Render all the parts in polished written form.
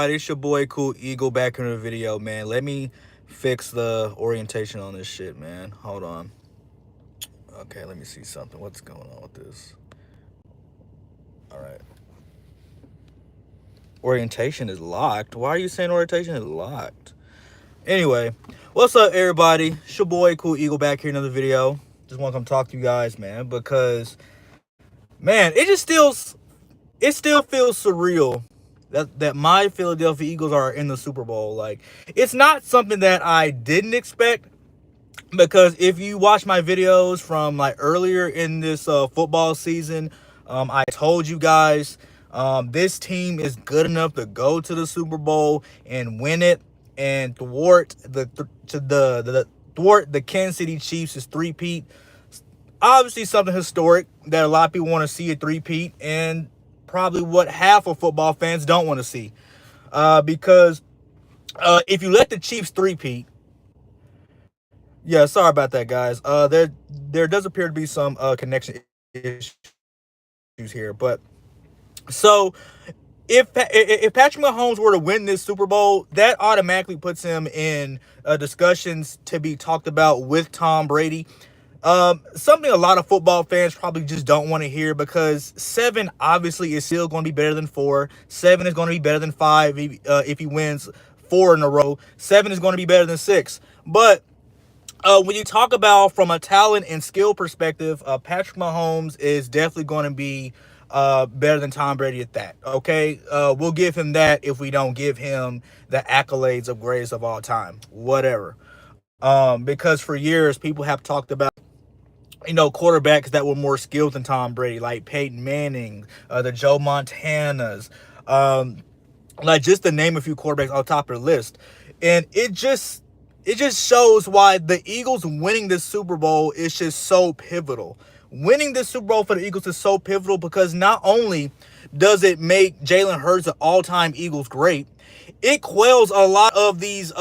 It's your boy Cool Eagle back in the video, man. Let me fix the orientation on this shit, man. Hold on. Okay, let me see something. What's going on with this? All right. Orientation is locked. Why are you saying orientation is locked? Anyway, what's up, everybody? It's your boy Cool Eagle back here in another video. Just want to come talk to you guys, man, because man, it still feels surreal that my Philadelphia Eagles are in the Super Bowl. Like, it's not something that I didn't expect, because if you watch my videos from like earlier in this football season, I told you guys this team is good enough to go to the Super Bowl and win it and thwart the Kansas City Chiefs' three-peat. Obviously something historic that a lot of people want to see a three-peat, and probably what half of football fans don't want to see, because if you let the Chiefs three-peat, yeah, sorry about that, guys. There does appear to be some connection issues here, but so if Patrick Mahomes were to win this Super Bowl, that automatically puts him in discussions to be talked about with Tom Brady. Something a lot of football fans probably just don't want to hear, because 7 obviously is still going to be better than 4. 7 is going to be better than 5 if he wins 4 in a row. 7 is going to be better than 6. But when you talk about from a talent and skill perspective, Patrick Mahomes is definitely going to be better than Tom Brady at that. Okay, we'll give him that if we don't give him the accolades of greatest of all time, whatever. Because for years people have talked about, quarterbacks that were more skilled than Tom Brady, like Peyton Manning, the Joe Montanas, like just to name a few quarterbacks on top of the list. And it just shows why the Eagles winning this Super Bowl is just so pivotal. Winning this Super Bowl for the Eagles is so pivotal because not only does it make Jalen Hurts an all-time Eagles great, it quells a lot of these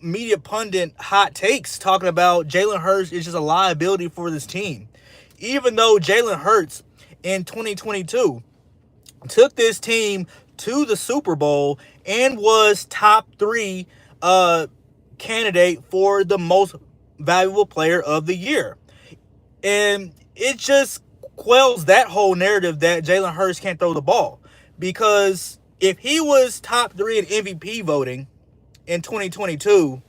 media pundit hot takes talking about Jalen Hurts is just a liability for this team. Even though Jalen Hurts in 2022 took this team to the Super Bowl and was top 3 candidate for the most valuable player of the year. And it just quells that whole narrative that Jalen Hurts can't throw the ball. Because if he was top 3 in MVP voting in 2022,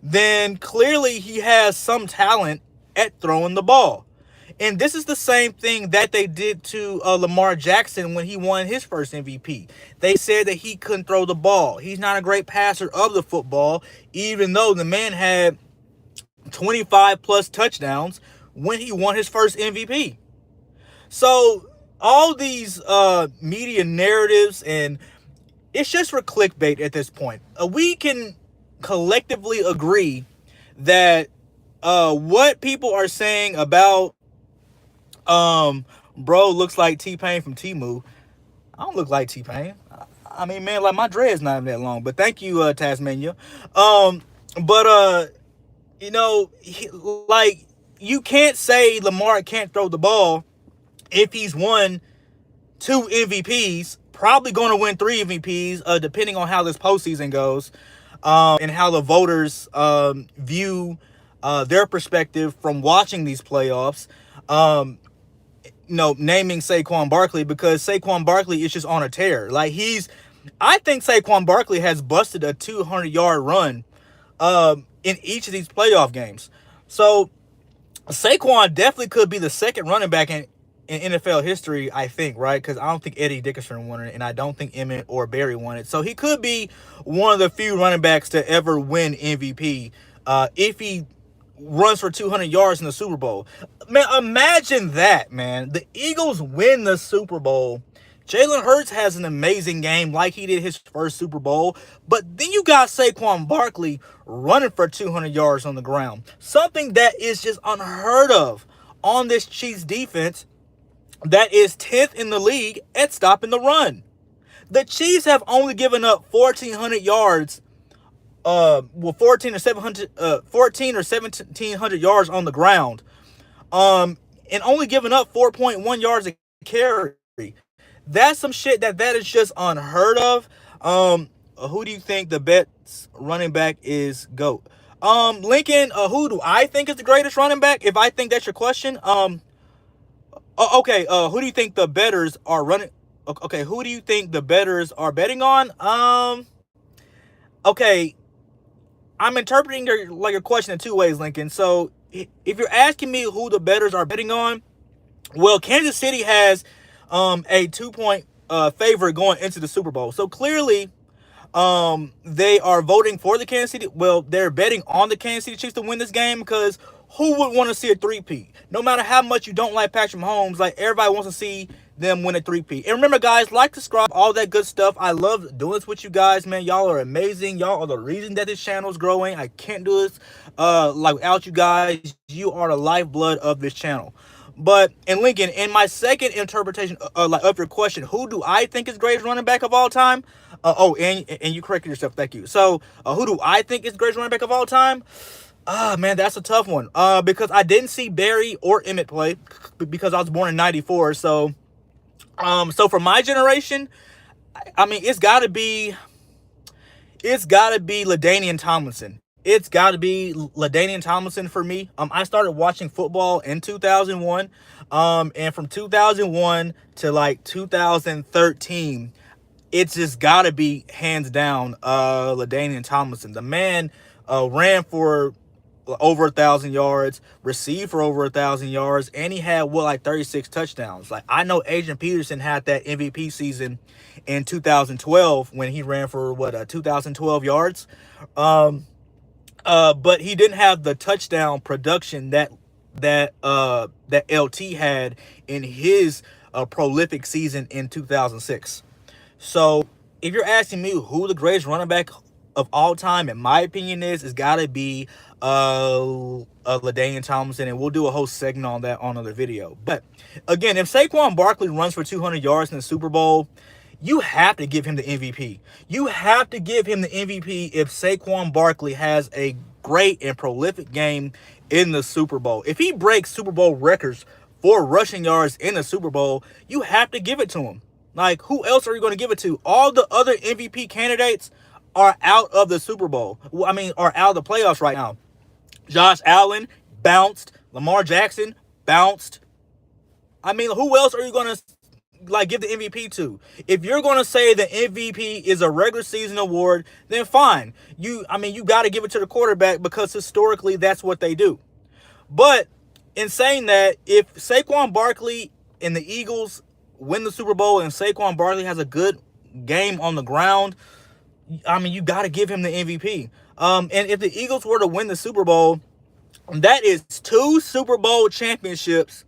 then clearly he has some talent at throwing the ball. And this is the same thing that they did to Lamar Jackson when he won his first MVP. They said that he couldn't throw the ball. He's not a great passer of the football, even though the man had 25 plus touchdowns when he won his first MVP. So all these media narratives, and it's just for clickbait at this point. We can collectively agree that what people are saying about bro looks like T-Pain from Temu. I don't look like T-Pain. I mean, man, like my dread's not even that long. But thank you, Tasmania. But like, you can't say Lamar can't throw the ball if he's won 2 MVPs, probably going to win 3 MVPs, depending on how this postseason goes, and how the voters view their perspective from watching these playoffs. Naming Saquon Barkley, because Saquon Barkley is just on a tear. Like, I think Saquon Barkley has busted a 200-yard run in each of these playoff games. So Saquon definitely could be the second running back in NFL history, I think, right? Because I don't think Eddie Dickerson won it, and I don't think Emmett or Barry won it. So he could be one of the few running backs to ever win MVP if he runs for 200 yards in the Super Bowl. Man, imagine that, man. The Eagles win the Super Bowl. Jalen Hurts has an amazing game like he did his first Super Bowl. But then you got Saquon Barkley running for 200 yards on the ground. Something that is just unheard of on this Chiefs defense that is 10th in the league at stopping the run. The Chiefs have only given up 1,400 yards 14 or 1,700 yards on the ground, and only giving up 4.1 yards a carry. That's some shit that is just unheard of. Who do you think the best running back is GOAT? Lincoln, who do I think is the greatest running back? If I think that's your question. Okay, who do you think the bettors are running? Okay, who do you think the bettors are betting on? Okay, I'm interpreting your question in two ways, Lincoln. So if you're asking me who the bettors are betting on, well, Kansas City has a 2-point favorite going into the Super Bowl. So clearly, they are voting for the Kansas City. Well, they're betting on the Kansas City Chiefs to win this game because who would want to see a three-peat? No matter how much you don't like Patrick Mahomes, like everybody wants to see them win a three-peat. And remember, guys, like, subscribe, all that good stuff. I love doing this with you guys, man. Y'all are amazing. Y'all are the reason that this channel is growing. I can't do this like without you guys. You are the lifeblood of this channel. But in Lincoln, in my second interpretation of your question, who do I think is greatest running back of all time? And you corrected yourself. Thank you. So who do I think is greatest running back of all time? Man, that's a tough one. Because I didn't see Barry or Emmett play because I was born in '94. So for my generation, I mean, it's got to be LaDainian Tomlinson. It's got to be LaDainian Tomlinson for me. I started watching football in 2001. And from 2001 to like 2013, it's just got to be hands down LaDainian Tomlinson. The man ran for over 1,000 yards, received for over 1,000 yards, and he had like 36 touchdowns. Like, I know Adrian Peterson had that MVP season in 2012 when he ran for 2,012 yards. But he didn't have the touchdown production that LT had in his prolific season in 2006. So if you're asking me who the greatest running back of all time, in my opinion, it's got to be LaDainian Tomlinson, and we'll do a whole segment on that on another video. But again, if Saquon Barkley runs for 200 yards in the Super Bowl, you have to give him the MVP. You have to give him the MVP if Saquon Barkley has a great and prolific game in the Super Bowl. If he breaks Super Bowl records for rushing yards in the Super Bowl, you have to give it to him. Like, who else are you going to give it to? All the other MVP candidates are out of the Super Bowl. I mean, are out of the playoffs right now. Josh Allen bounced. Lamar Jackson bounced. I mean, who else are you going to give the MVP to? If you're going to say the MVP is a regular season award, then fine. You got to give it to the quarterback because historically that's what they do. But in saying that, if Saquon Barkley and the Eagles win the Super Bowl and Saquon Barkley has a good game on the ground, I mean, you got to give him the MVP. And if the Eagles were to win the Super Bowl, that is 2 Super Bowl championships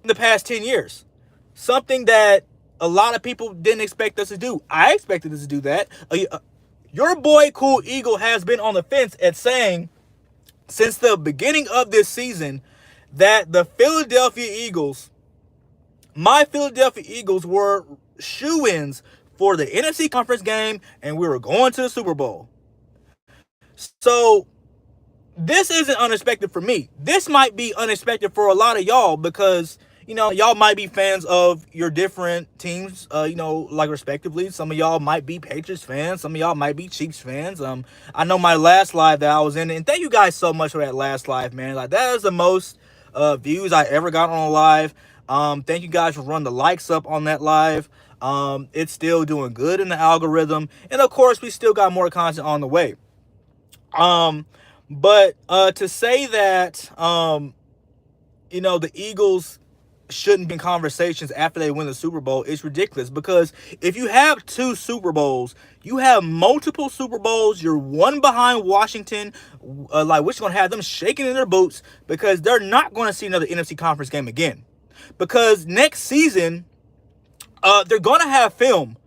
in the past 10 years. Something that a lot of people didn't expect us to do. I expected us to do that. Your boy Cool Eagle has been on the fence at saying since the beginning of this season that the Philadelphia Eagles, my Philadelphia Eagles, were shoo-ins for the NFC Conference game, and we were going to the Super Bowl. So this isn't unexpected for me. This might be unexpected for a lot of y'all because, you know, y'all might be fans of your different teams, like respectively. Some of y'all might be Patriots fans. Some of y'all might be Chiefs fans. I know my last live that I was in, and thank you guys so much for that last live, man. Like, that is the most views I ever got on a live. Thank you guys for running the likes up on that live. It's still doing good in the algorithm. And of course, we still got more content on the way. But to say that, the Eagles shouldn't be in conversations after they win the Super Bowl is ridiculous, because if you have 2 Super Bowls, you have multiple Super Bowls, you're one behind Washington, which is going to have them shaking in their boots because they're not going to see another NFC Conference game again. Because next season, they're going to have film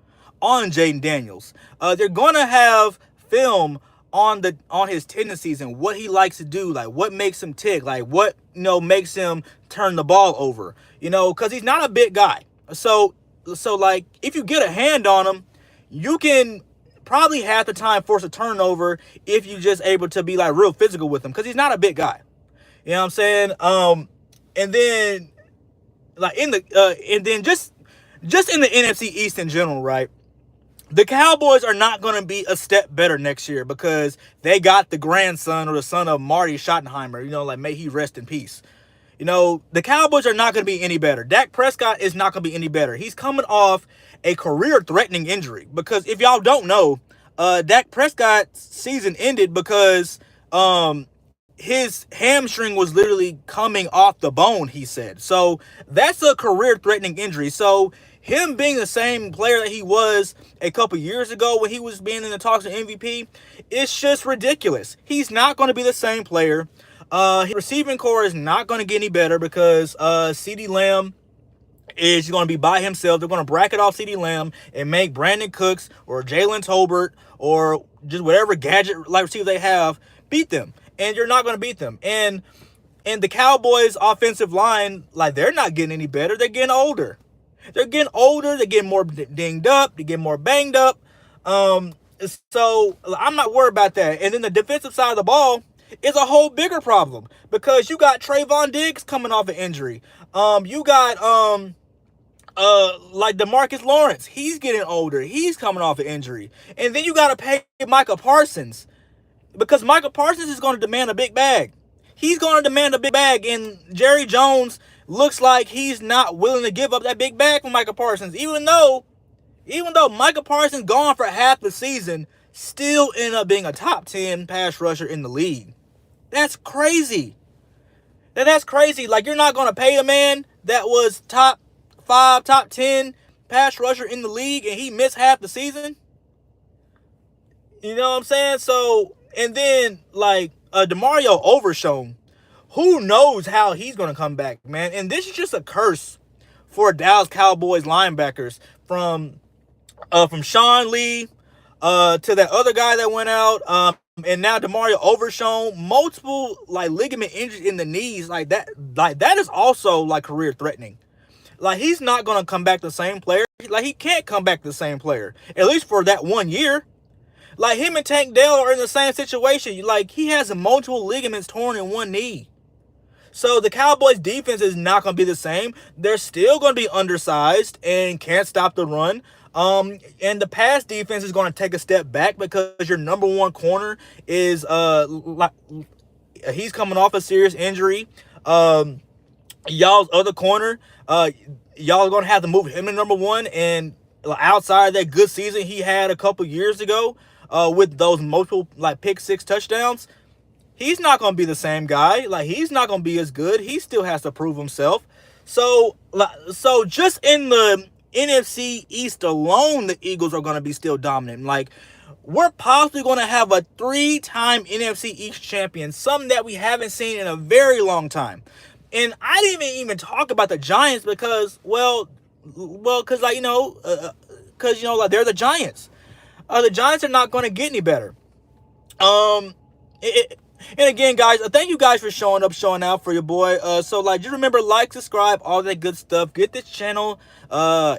on Jaden Daniels. They're going to have film on his tendencies and what he likes to do, like what makes him tick, like what makes him turn the ball over, because he's not a big guy. So like, if you get a hand on him, you can probably half the time force a turnover if you just able to be like real physical with him, because he's not a big guy. You know what I'm saying? And then like just in the NFC East in general, right? the Cowboys are not going to be a step better next year because they got the grandson or the son of Marty Schottenheimer. Like, may he rest in peace. The Cowboys are not going to be any better. Dak Prescott is not going to be any better. He's coming off a career-threatening injury because if y'all don't know, Dak Prescott's season ended because his hamstring was literally coming off the bone, he said. So that's a career-threatening injury. So him being the same player that he was a couple years ago when he was being in the talks of MVP, it's just ridiculous. He's not going to be the same player. His receiving core is not going to get any better because CeeDee Lamb is going to be by himself. They're going to bracket off CeeDee Lamb and make Brandon Cooks or Jalen Tolbert or just whatever gadget like receiver they have beat them. And you're not going to beat them. And the Cowboys' offensive line, like, they're not getting any better. They're getting older. They're getting more dinged up. They're getting more banged up. So I'm not worried about that. And then the defensive side of the ball is a whole bigger problem because you got Trayvon Diggs coming off an injury. You got like DeMarcus Lawrence. He's getting older. He's coming off an injury. And then you got to pay Micah Parsons because Micah Parsons is going to demand a big bag. He's going to demand a big bag, and Jerry Jones looks like he's not willing to give up that big bag for Micah Parsons, even though Micah Parsons gone for half the season, still ended up being a top 10 pass rusher in the league. That's crazy. That's crazy. Like, you're not going to pay a man that was top 5, top 10 pass rusher in the league, and he missed half the season? You know what I'm saying? So, and then, like, DeMario Overshown, who knows how he's going to come back, man. And this is just a curse for Dallas Cowboys linebackers from Sean Lee to that other guy that went out, and now DeMario Overshown, multiple like ligament injuries in the knees, like that is also like career threatening. Like, he's not going to come back the same player. Like, he can't come back the same player, at least for that 1 year. Like, him and Tank Dell are in the same situation. Like, he has multiple ligaments torn in one knee. So the Cowboys defense is not going to be the same. They're still going to be undersized and can't stop the run. And the pass defense is going to take a step back because your number one corner is he's coming off a serious injury. Y'all's other corner, y'all are going to have to move him to number one. And outside of that good season he had a couple years ago, with those multiple like pick 6 touchdowns, he's not going to be the same guy. Like, he's not going to be as good. He still has to prove himself. So just in the NFC East alone, the Eagles are going to be still dominant. Like, we're possibly going to have a 3-time NFC East champion, something that we haven't seen in a very long time. And I didn't even talk about the Giants because, because like, like, they're the Giants. The Giants are not going to get any better. And again, guys, thank you guys for showing up, showing out for your boy. So, like, just remember, like, subscribe, all that good stuff. Get this channel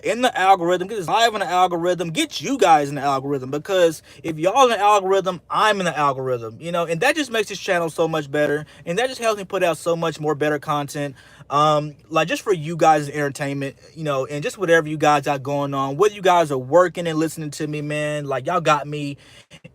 in the algorithm. Get this live in the algorithm. Get you guys in the algorithm, because if y'all in the algorithm, I'm in the algorithm. And that just makes this channel so much better. And that just helps me put out so much more better content. Like, just for you guys' entertainment, and just whatever you guys got going on. Whether you guys are working and listening to me, man, like, y'all got me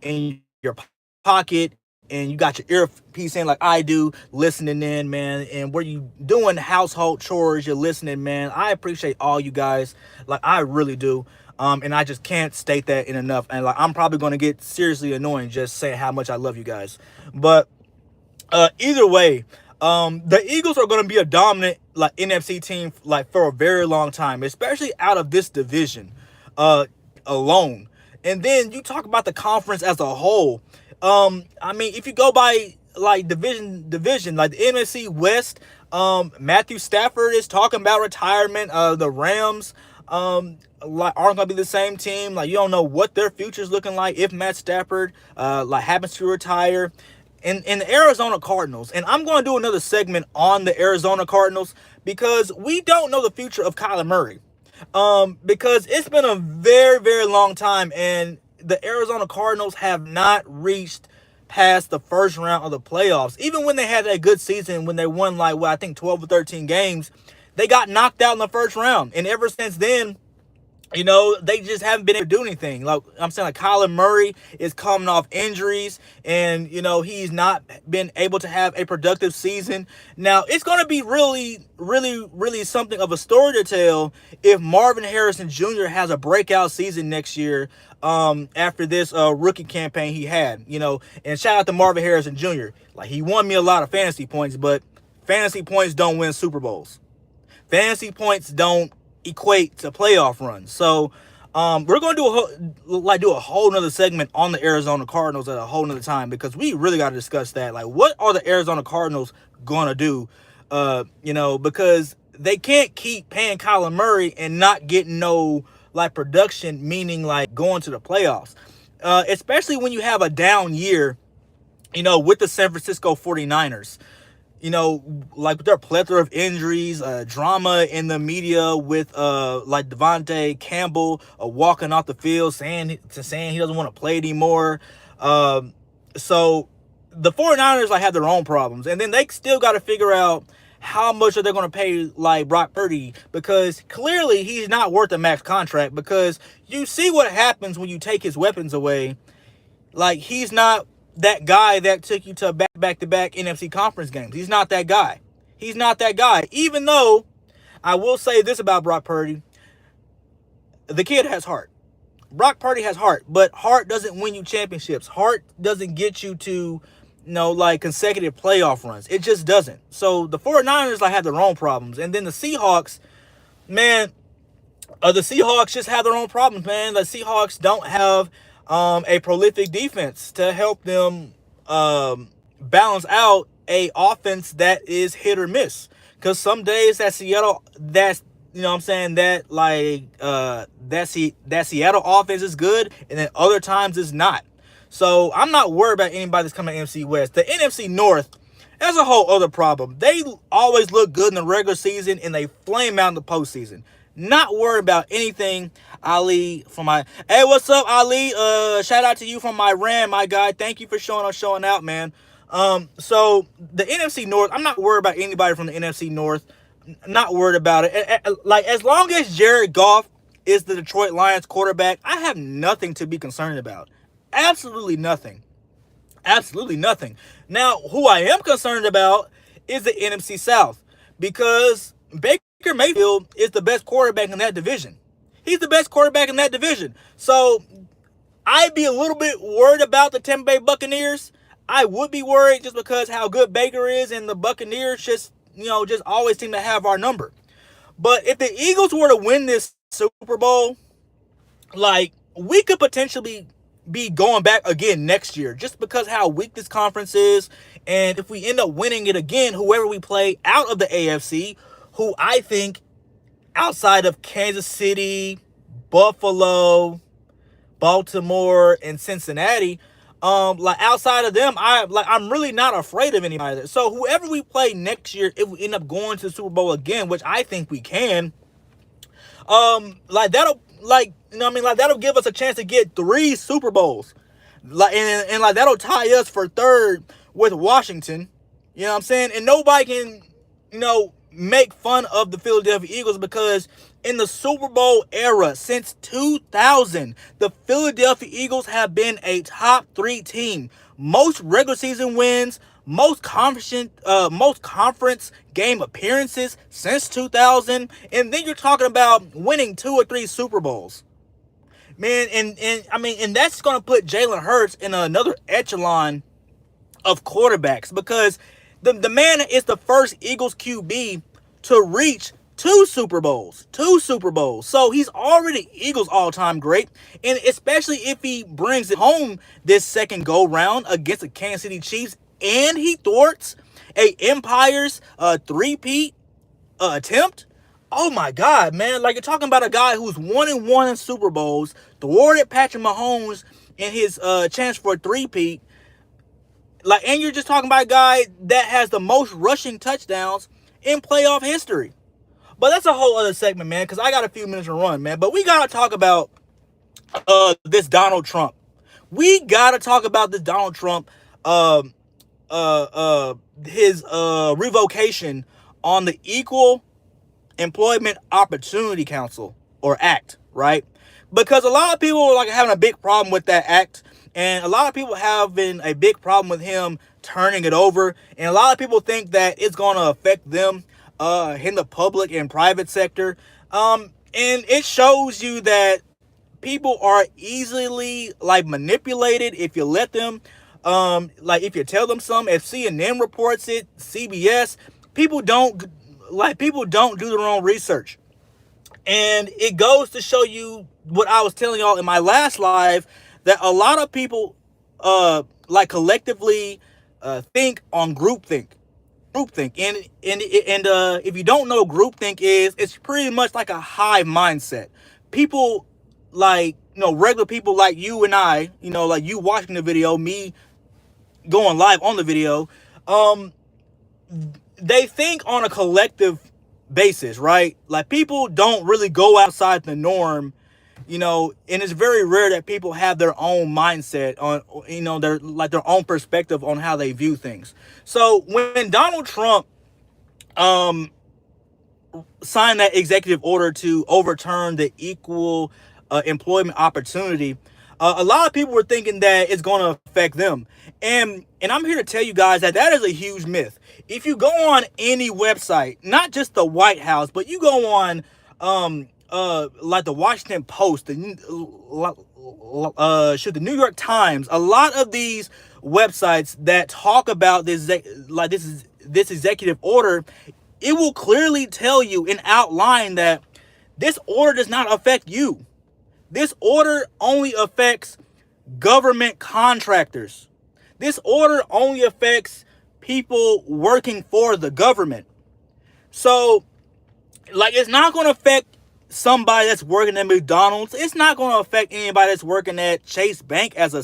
in your pocket. And you got your earpiece in like I do, listening in, man. And where you doing household chores, you're listening, man. I appreciate all you guys. Like, I really do. And I just can't state that in enough. And like, I'm probably going to get seriously annoying just saying how much I love you guys. But either way, the Eagles are going to be a dominant like NFC team like for a very long time, especially out of this division alone. And then you talk about the conference as a whole. I mean, if you go by like division, like the NFC West, Matthew Stafford is talking about retirement. The Rams, like, aren't gonna be the same team. Like, you don't know what their future's looking like if Matt Stafford, like, happens to retire. And the Arizona Cardinals, and I'm going to do another segment on the Arizona Cardinals because we don't know the future of Kyler Murray. Because it's been a very, very long time, and the Arizona Cardinals have not reached past the first round of the playoffs. Even when they had that good season, when they won like, I think 12 or 13 games, they got knocked out in the first round. And ever since then, They just haven't been able to do anything. Like I'm saying, like Kyler Murray is coming off injuries, and he's not been able to have a productive season. Now it's going to be really, really, really something of a story to tell if Marvin Harrison Jr. has a breakout season next year. After this rookie campaign he had, and shout out to Marvin Harrison Jr. Like he won me a lot of fantasy points, but fantasy points don't win Super Bowls. Fantasy points don't equate to playoff runs. So we're going to do a whole nother segment on the Arizona Cardinals at a whole nother time, because we really got to discuss that. Like, what are the Arizona Cardinals going to do? Because they can't keep paying Kyler Murray and not getting no like production, meaning like going to the playoffs. Especially when you have a down year, with the San Francisco 49ers. Like with their plethora of injuries, drama in the media with like Devontae Campbell walking off the field saying he doesn't want to play anymore. So the 49ers like have their own problems, and then they still got to figure out how much are they going to pay like Brock Purdy, because clearly he's not worth a max contract, because you see what happens when you take his weapons away. Like, he's not that guy that took you to back-to-back NFC conference games. He's not that guy. He's not that guy. Even though I will say this about Brock Purdy, the kid has heart. Brock Purdy has heart, but heart doesn't win you championships. Heart doesn't get you to, like consecutive playoff runs. It just doesn't. So the 49ers like have their own problems. And then the Seahawks, man, the Seahawks just have their own problems, man. The Seahawks don't have a prolific defense to help them balance out a offense that is hit or miss. Because some days that Seattle, that Seattle offense is good, and then other times it's not. So I'm not worried about anybody that's coming to NFC West. The NFC North, that's a whole other problem. They always look good in the regular season, and they flame out in the postseason. Not worried about anything. Ali hey, what's up, Ali? Shout out to you from Iran, my guy. Thank you for showing out, man. So the NFC North, I'm not worried about anybody from the NFC North. Not worried about it. Like, as long as Jared Goff is the Detroit Lions quarterback, I have nothing to be concerned about. Absolutely nothing. Absolutely nothing. Now, who I am concerned about is the NFC South, because Baker Mayfield is the best quarterback in that division. He's the best quarterback in that division. So I'd be a little bit worried about the Tampa Bay Buccaneers. I would be worried just because how good Baker is, and the Buccaneers just always seem to have our number. But if the Eagles were to win this Super Bowl, like, we could potentially be going back again next year, just because how weak this conference is. And if we end up winning it again, whoever we play out of the AFC, who I think outside of Kansas City, Buffalo, Baltimore, and Cincinnati, like outside of them, I'm really not afraid of anybody. So whoever we play next year, if we end up going to the Super Bowl again, which I think we can, that'll give us a chance to get 3 Super Bowls. Like, and like that'll tie us for 3rd with Washington. You know what I'm saying? And nobody can, make fun of the Philadelphia Eagles, because in the Super Bowl era since 2000, the Philadelphia Eagles have been a top 3 team. Most regular season wins, most conference game appearances since 2000, and then you're talking about winning 2 or 3 Super Bowls. Man, and that's going to put Jalen Hurts in another echelon of quarterbacks, because the man is the first Eagles QB to reach 2 Super Bowls. So he's already Eagles all-time great. And especially if he brings it home this second go-round against the Kansas City Chiefs, and he thwarts a Empire's three-peat attempt. Oh my God, man. Like, you're talking about a guy who's 1-1 in Super Bowls, thwarted Patrick Mahomes in his chance for a three-peat. Like, and you're just talking about a guy that has the most rushing touchdowns in playoff history. But that's a whole other segment, man, because I got a few minutes to run, man. But we got to talk about this Donald Trump. We got to talk about this Donald Trump, his revocation on the Equal Employment Opportunity Council, or ACT. right? Because a lot of people are like having a big problem with that act, and a lot of people have been a big problem with him turning it over, and a lot of people think that it's going to affect them in the public and private sector. And it shows you that people are easily like manipulated if you let them. Like if you tell them something, if CNN reports it, CBS, people don't do their own research. And it goes to show you what I was telling y'all in my last live, that a lot of people like collectively think on groupthink. And if you don't know what groupthink is, it's pretty much like a hive mindset. People like, regular people like you and I, like you watching the video, me going live on the video, they think on a collective basis, right? Like people don't really go outside the norm, and it's very rare that people have their own mindset on, their own perspective on how they view things. So when Donald Trump signed that executive order to overturn the equal employment opportunity, a lot of people were thinking that it's going to affect them. And I'm here to tell you guys that is a huge myth. If you go on any website, not just the White House, but you go on like the Washington Post, the New York Times, a lot of these websites that talk about this executive order, it will clearly tell you and outline that this order does not affect you. This order only affects government contractors. This order only affects people working for the government. So, like, it's not going to affect somebody that's working at McDonald's. It's not going to affect anybody that's working at Chase Bank as a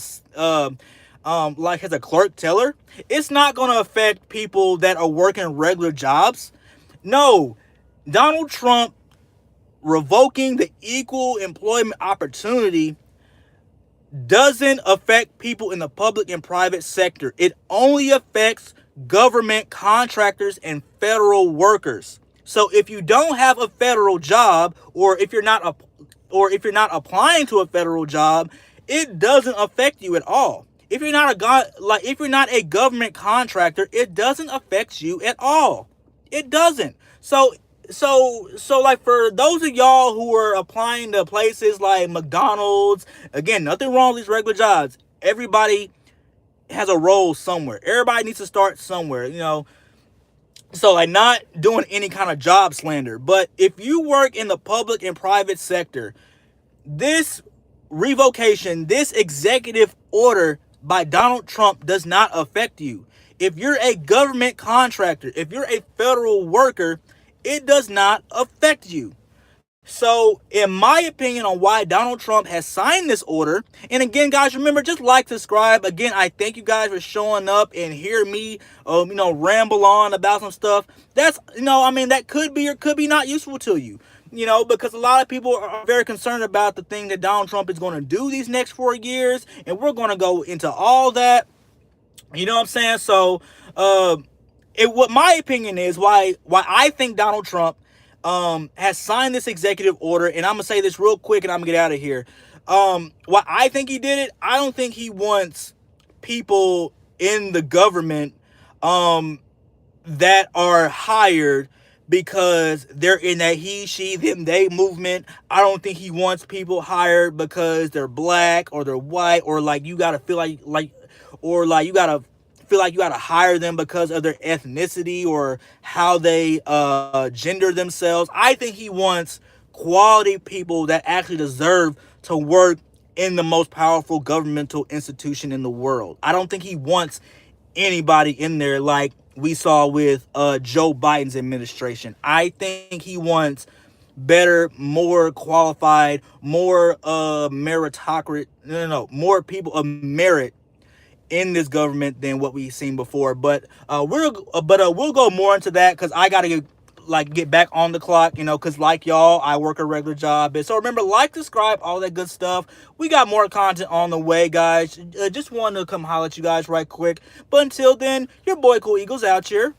as a clerk teller. It's not going to affect people that are working regular jobs. No, Donald Trump revoking the equal employment opportunity doesn't affect people in the public and private sector. It only affects government contractors and federal workers. So if you don't have a federal job, or if you're not applying to a federal job, it doesn't affect you at all. If you're not a government contractor, it doesn't affect you at all. It doesn't. So like for those of y'all who are applying to places like McDonald's, again, nothing wrong with these regular jobs. Everybody has a role somewhere. Everybody needs to start somewhere, So like, not doing any kind of job slander, but if you work in the public and private sector, this revocation, this executive order by Donald Trump does not affect you. If you're a government contractor, if you're a federal worker, it does not affect you. So, in my opinion on why Donald Trump has signed this order, and again, guys, remember, just like, subscribe. Again, I thank you guys for showing up and hear me, ramble on about some stuff. That's, that could be or could be not useful to you, because a lot of people are very concerned about the thing that Donald Trump is going to do these next 4 years, and we're going to go into all that. You know what I'm saying? So, what my opinion is, why I think Donald Trump has signed this executive order, and I'm gonna say this real quick and I'm gonna get out of here. Why I think he did it, I don't think he wants people in the government that are hired because they're in that he, she, them, they movement. I don't think he wants people hired because they're black or they're white, or like you gotta feel like you gotta hire them because of their ethnicity or how they gender themselves. I think he wants quality people that actually deserve to work in the most powerful governmental institution in the world. I don't think he wants anybody in there like we saw with Joe Biden's administration. I think he wants better, more qualified, more meritocracy, more people of merit in this government than what we've seen before. But we'll go more into that, because I gotta get back on the clock, because like y'all, I work a regular job. So remember, like, subscribe, all that good stuff. We got more content on the way, guys. Just wanted to come holler at you guys right quick. But until then, your boy Cool Eagles out here.